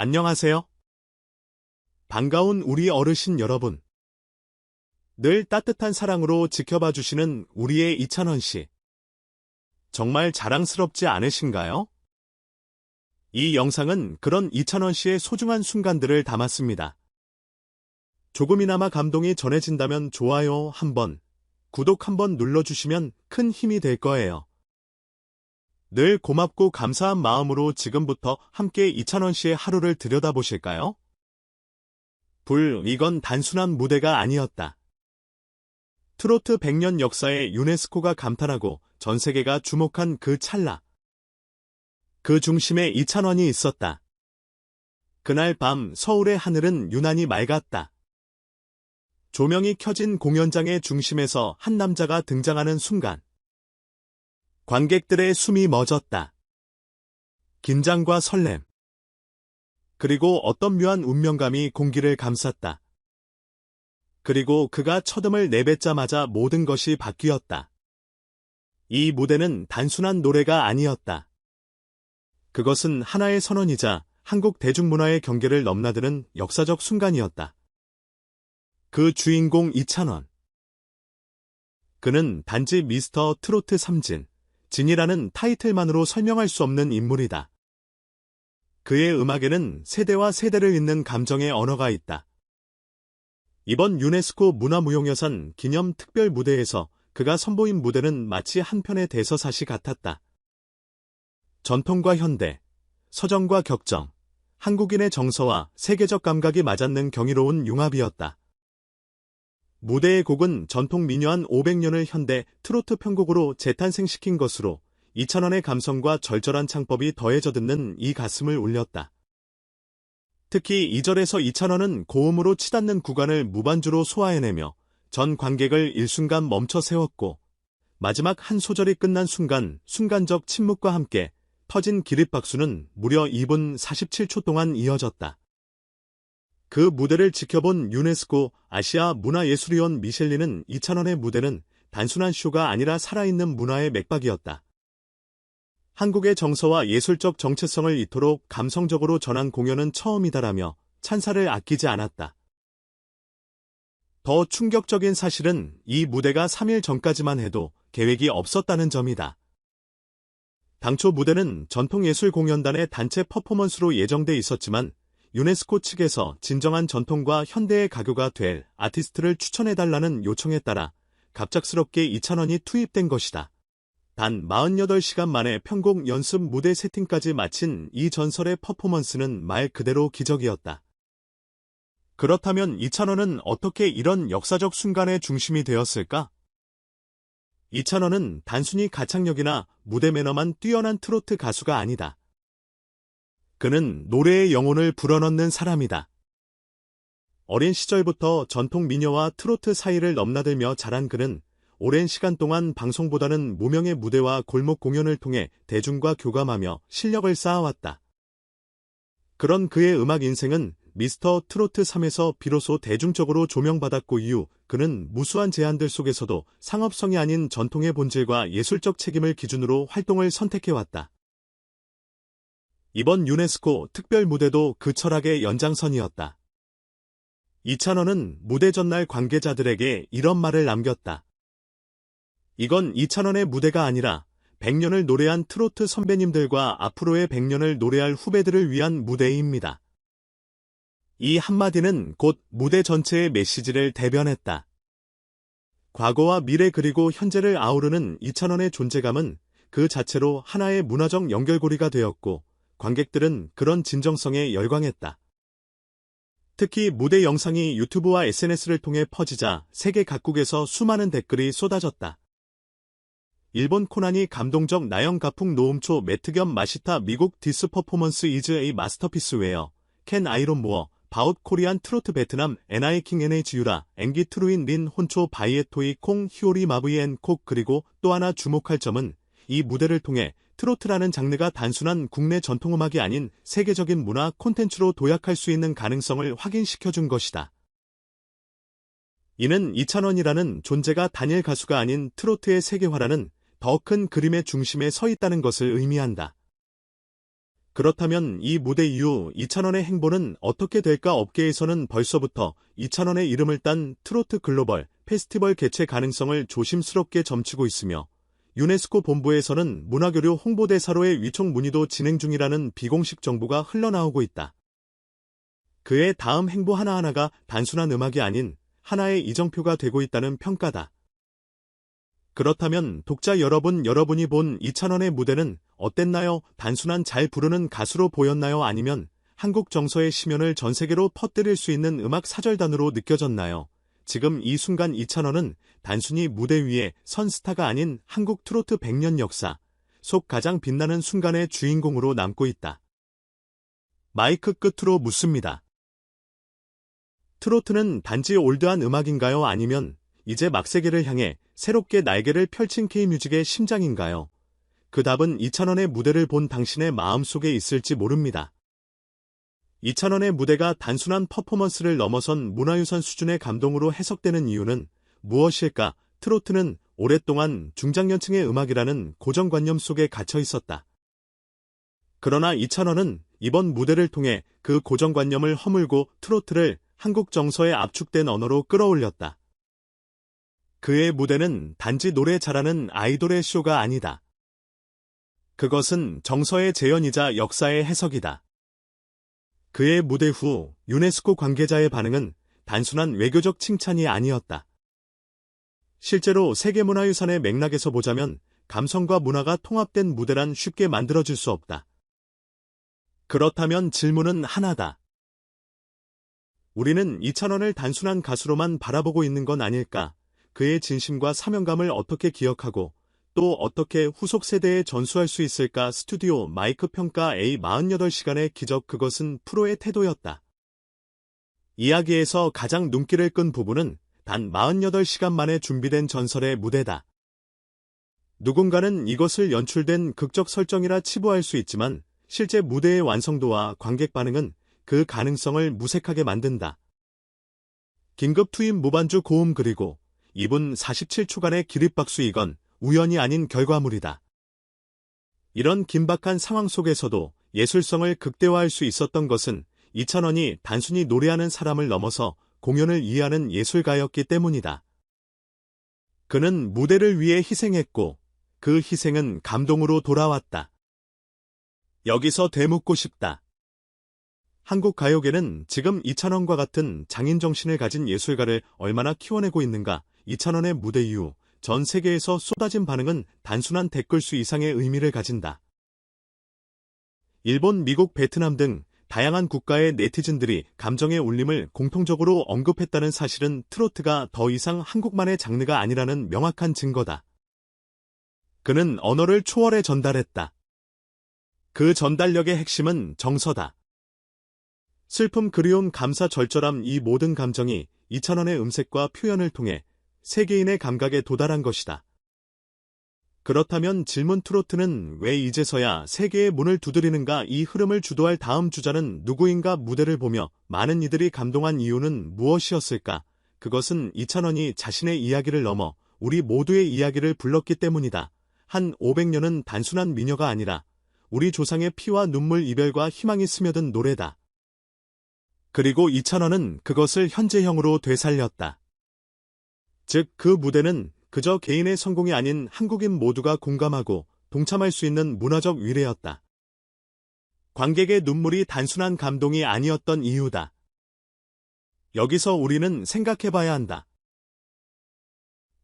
안녕하세요. 반가운 우리 어르신 여러분. 늘 따뜻한 사랑으로 지켜봐 주시는 우리의 이찬원 씨. 정말 자랑스럽지 않으신가요? 이 영상은 그런 이찬원 씨의 소중한 순간들을 담았습니다. 조금이나마 감동이 전해진다면 좋아요 한번, 구독 한번 눌러주시면 큰 힘이 될 거예요. 늘 고맙고 감사한 마음으로 지금부터 함께 이찬원 씨의 하루를 들여다보실까요? 이건 단순한 무대가 아니었다. 트로트 100년 역사에 유네스코가 감탄하고 전 세계가 주목한 그 찰나. 그 중심에 이찬원이 있었다. 그날 밤 서울의 하늘은 유난히 맑았다. 조명이 켜진 공연장의 중심에서 한 남자가 등장하는 순간. 관객들의 숨이 멎었다. 긴장과 설렘. 그리고 어떤 묘한 운명감이 공기를 감쌌다. 그리고 그가 첫음을 내뱉자마자 모든 것이 바뀌었다. 이 무대는 단순한 노래가 아니었다. 그것은 하나의 선언이자 한국 대중문화의 경계를 넘나드는 역사적 순간이었다. 그 주인공 이찬원. 그는 단지 미스터 트로트 3진, 진이라는 타이틀만으로 설명할 수 없는 인물이다. 그의 음악에는 세대와 세대를 잇는 감정의 언어가 있다. 이번 유네스코 문화무형유산 기념 특별 무대에서 그가 선보인 무대는 마치 한편의 대서사시 같았다. 전통과 현대, 서정과 격정, 한국인의 정서와 세계적 감각이 맞닿는 경이로운 융합이었다. 무대의 곡은 전통 민요 한 500년을 현대 트로트 편곡으로 재탄생시킨 것으로 이찬원의 감성과 절절한 창법이 더해져 듣는 이 가슴을 울렸다. 특히 2절에서 이찬원은 고음으로 치닫는 구간을 무반주로 소화해내며 전 관객을 일순간 멈춰 세웠고 마지막 한 소절이 끝난 순간 순간적 침묵과 함께 터진 기립박수는 무려 2분 47초 동안 이어졌다. 그 무대를 지켜본 유네스코 아시아 문화예술위원 미셸리는 이찬원의 무대는 단순한 쇼가 아니라 살아있는 문화의 맥박이었다. 한국의 정서와 예술적 정체성을 이토록 감성적으로 전한 공연은 처음이다라며 찬사를 아끼지 않았다. 더 충격적인 사실은 이 무대가 3일 전까지만 해도 계획이 없었다는 점이다. 당초 무대는 전통예술공연단의 단체 퍼포먼스로 예정돼 있었지만 유네스코 측에서 진정한 전통과 현대의 가교가 될 아티스트를 추천해달라는 요청에 따라 갑작스럽게 이찬원이 투입된 것이다. 단 48시간 만에 편곡 연습 무대 세팅까지 마친 이 전설의 퍼포먼스는 말 그대로 기적이었다. 그렇다면 이찬원은 어떻게 이런 역사적 순간의 중심이 되었을까? 이찬원은 단순히 가창력이나 무대 매너만 뛰어난 트로트 가수가 아니다. 그는 노래의 영혼을 불어넣는 사람이다. 어린 시절부터 전통 민요와 트로트 사이를 넘나들며 자란 그는 오랜 시간 동안 방송보다는 무명의 무대와 골목 공연을 통해 대중과 교감하며 실력을 쌓아왔다. 그런 그의 음악 인생은 미스터 트로트 3에서 비로소 대중적으로 조명받았고 이후 그는 무수한 제안들 속에서도 상업성이 아닌 전통의 본질과 예술적 책임을 기준으로 활동을 선택해왔다. 이번 유네스코 특별 무대도 그 철학의 연장선이었다. 이찬원은 무대 전날 관계자들에게 이런 말을 남겼다. 이건 이찬원의 무대가 아니라 100년을 노래한 트로트 선배님들과 앞으로의 100년을 노래할 후배들을 위한 무대입니다. 이 한마디는 곧 무대 전체의 메시지를 대변했다. 과거와 미래 그리고 현재를 아우르는 이찬원의 존재감은 그 자체로 하나의 문화적 연결고리가 되었고 관객들은 그런 진정성에 열광했다. 특히 무대 영상이 유튜브와 SNS를 통해 퍼지자 세계 각국에서 수많은 댓글이 쏟아졌다. 일본 코난이 감동적 나영 가풍 노음초 매트 겸 마시타 미국 디스 퍼포먼스 이즈 에이 마스터피스 웨어 캔 아이론 모어 바웃 코리안 트로트 베트남 NI 킹 NH 유라 앵기 트루인 린 혼초 바이에 토이 콩 히오리 마브이 앤 콕 그리고 또 하나 주목할 점은 이 무대를 통해 트로트라는 장르가 단순한 국내 전통음악이 아닌 세계적인 문화 콘텐츠로 도약할 수 있는 가능성을 확인시켜준 것이다. 이는 이찬원이라는 존재가 단일 가수가 아닌 트로트의 세계화라는 더 큰 그림의 중심에 서 있다는 것을 의미한다. 그렇다면 이 무대 이후 이찬원의 행보는 어떻게 될까? 업계에서는 벌써부터 이찬원의 이름을 딴 트로트 글로벌 페스티벌 개최 가능성을 조심스럽게 점치고 있으며 유네스코 본부에서는 문화교류 홍보대사로의 위촉 문의도 진행 중이라는 비공식 정보가 흘러나오고 있다. 그의 다음 행보 하나하나가 단순한 음악이 아닌 하나의 이정표가 되고 있다는 평가다. 그렇다면 독자 여러분이 본 이찬원의 무대는 어땠나요? 단순한 잘 부르는 가수로 보였나요? 아니면 한국 정서의 심연을 전 세계로 퍼뜨릴 수 있는 음악 사절단으로 느껴졌나요? 지금 이 순간 이찬원은 단순히 무대 위에 선 스타가 아닌 한국 트로트 100년 역사 속 가장 빛나는 순간의 주인공으로 남고 있다. 마이크 끝으로 묻습니다. 트로트는 단지 올드한 음악인가요? 아니면 이제 막세계를 향해 새롭게 날개를 펼친 K뮤직의 심장인가요? 그 답은 이찬원의 무대를 본 당신의 마음속에 있을지 모릅니다. 이찬원의 무대가 단순한 퍼포먼스를 넘어선 문화유산 수준의 감동으로 해석되는 이유는 무엇일까? 트로트는 오랫동안 중장년층의 음악이라는 고정관념 속에 갇혀 있었다. 그러나 이찬원은 이번 무대를 통해 그 고정관념을 허물고 트로트를 한국 정서에 압축된 언어로 끌어올렸다. 그의 무대는 단지 노래 잘하는 아이돌의 쇼가 아니다. 그것은 정서의 재현이자 역사의 해석이다. 그의 무대 후 유네스코 관계자의 반응은 단순한 외교적 칭찬이 아니었다. 실제로 세계문화유산의 맥락에서 보자면 감성과 문화가 통합된 무대란 쉽게 만들어질 수 없다. 그렇다면 질문은 하나다. 우리는 이찬원을 단순한 가수로만 바라보고 있는 건 아닐까? 그의 진심과 사명감을 어떻게 기억하고 또 어떻게 후속 세대에 전수할 수 있을까? 스튜디오 마이크 평가 A 48시간의 기적. 그것은 프로의 태도였다. 이야기에서 가장 눈길을 끈 부분은 단 48시간 만에 준비된 전설의 무대다. 누군가는 이것을 연출된 극적 설정이라 치부할 수 있지만 실제 무대의 완성도와 관객 반응은 그 가능성을 무색하게 만든다. 긴급 투입 무반주 고음 그리고 2분 47초간의 기립박수. 이건 우연이 아닌 결과물이다. 이런 긴박한 상황 속에서도 예술성을 극대화할 수 있었던 것은 이찬원이 단순히 노래하는 사람을 넘어서 공연을 이해하는 예술가였기 때문이다. 그는 무대를 위해 희생했고 그 희생은 감동으로 돌아왔다. 여기서 되묻고 싶다. 한국 가요계는 지금 이찬원과 같은 장인 정신을 가진 예술가를 얼마나 키워내고 있는가? 이찬원의 무대 이후 전 세계에서 쏟아진 반응은 단순한 댓글 수 이상의 의미를 가진다. 일본, 미국, 베트남 등 다양한 국가의 네티즌들이 감정의 울림을 공통적으로 언급했다는 사실은 트로트가 더 이상 한국만의 장르가 아니라는 명확한 증거다. 그는 언어를 초월해 전달했다. 그 전달력의 핵심은 정서다. 슬픔, 그리움, 감사, 절절함, 이 모든 감정이 이찬원의 음색과 표현을 통해 세계인의 감각에 도달한 것이다. 그렇다면 질문, 트로트는 왜 이제서야 세계의 문을 두드리는가? 이 흐름을 주도할 다음 주자는 누구인가? 무대를 보며 많은 이들이 감동한 이유는 무엇이었을까? 그것은 이찬원이 자신의 이야기를 넘어 우리 모두의 이야기를 불렀기 때문이다. 한 500년은 단순한 민요가 아니라 우리 조상의 피와 눈물, 이별과 희망이 스며든 노래다. 그리고 이찬원은 그것을 현재형으로 되살렸다. 즉, 그 무대는 그저 개인의 성공이 아닌 한국인 모두가 공감하고 동참할 수 있는 문화적 위례였다. 관객의 눈물이 단순한 감동이 아니었던 이유다. 여기서 우리는 생각해봐야 한다.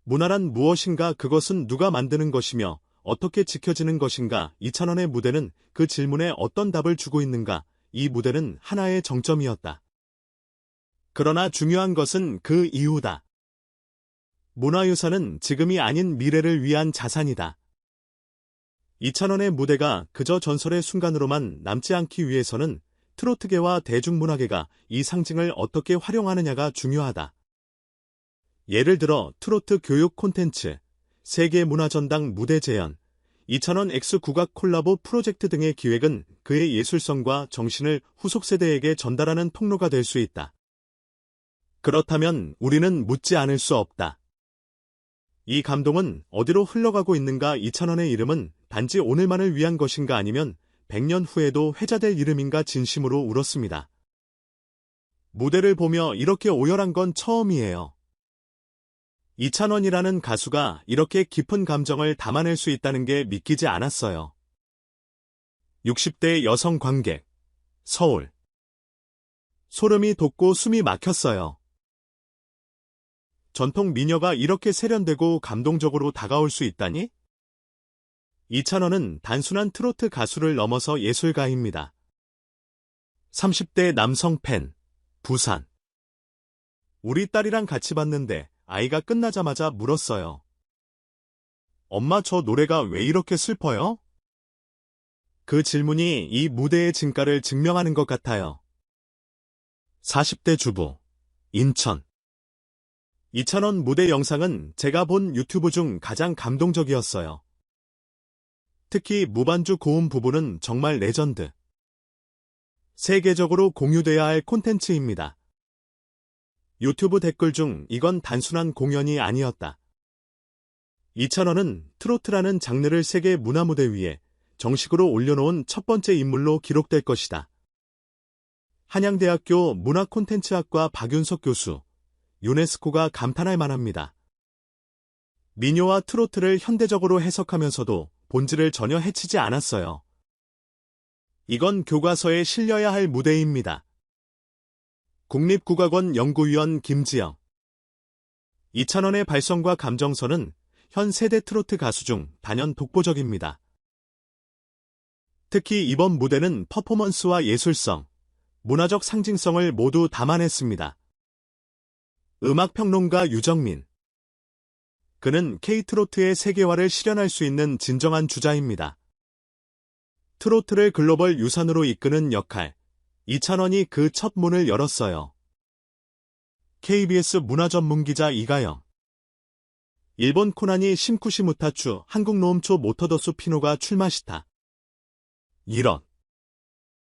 문화란 무엇인가? 그것은 누가 만드는 것이며 어떻게 지켜지는 것인가? 이찬원의 무대는 그 질문에 어떤 답을 주고 있는가? 이 무대는 하나의 정점이었다. 그러나 중요한 것은 그 이유다. 문화유산은 지금이 아닌 미래를 위한 자산이다. 이찬원의 무대가 그저 전설의 순간으로만 남지 않기 위해서는 트로트계와 대중문화계가 이 상징을 어떻게 활용하느냐가 중요하다. 예를 들어 트로트 교육 콘텐츠, 세계문화전당 무대 재현, 이찬원 X 국악 콜라보 프로젝트 등의 기획은 그의 예술성과 정신을 후속 세대에게 전달하는 통로가 될 수 있다. 그렇다면 우리는 묻지 않을 수 없다. 이 감동은 어디로 흘러가고 있는가? 이찬원의 이름은 단지 오늘만을 위한 것인가? 아니면 100년 후에도 회자될 이름인가 진심으로 울었습니다. 무대를 보며 이렇게 오열한 건 처음이에요. 이찬원이라는 가수가 이렇게 깊은 감정을 담아낼 수 있다는 게 믿기지 않았어요. 60대 여성 관객, 서울. 소름이 돋고 숨이 막혔어요. 전통 미녀가 이렇게 세련되고 감동적으로 다가올 수 있다니? 이찬원은 단순한 트로트 가수를 넘어서 예술가입니다. 30대 남성 팬, 부산. 우리 딸이랑 같이 봤는데 아이가 끝나자마자 물었어요. 엄마, 저 노래가 왜 이렇게 슬퍼요? 그 질문이 이 무대의 진가를 증명하는 것 같아요. 40대 주부, 인천. 이찬원 무대 영상은 제가 본 유튜브 중 가장 감동적이었어요. 특히 무반주 고음 부분은 정말 레전드. 세계적으로 공유돼야 할 콘텐츠입니다. 유튜브 댓글 중 이건 단순한 공연이 아니었다. 이찬원은 트로트라는 장르를 세계 문화무대 위에 정식으로 올려놓은 첫 번째 인물로 기록될 것이다. 한양대학교 문화콘텐츠학과 박윤석 교수, 유네스코가 감탄할 만합니다. 민요와 트로트를 현대적으로 해석하면서도 본질을 전혀 해치지 않았어요. 이건 교과서에 실려야 할 무대입니다. 국립국악원 연구위원 김지영. 이찬원의 발성과 감정선은 현 세대 트로트 가수 중 단연 독보적입니다. 특히 이번 무대는 퍼포먼스와 예술성, 문화적 상징성을 모두 담아냈습니다. 음악평론가 유정민. 그는 K-트로트의 세계화를 실현할 수 있는 진정한 주자입니다. 트로트를 글로벌 유산으로 이끄는 역할, 이찬원이 그 첫 문을 열었어요. KBS 문화전문기자 이가영. 일본 코나니 심쿠시 무타추 한국 노음초 모터더수 피노가 출마시타. 이런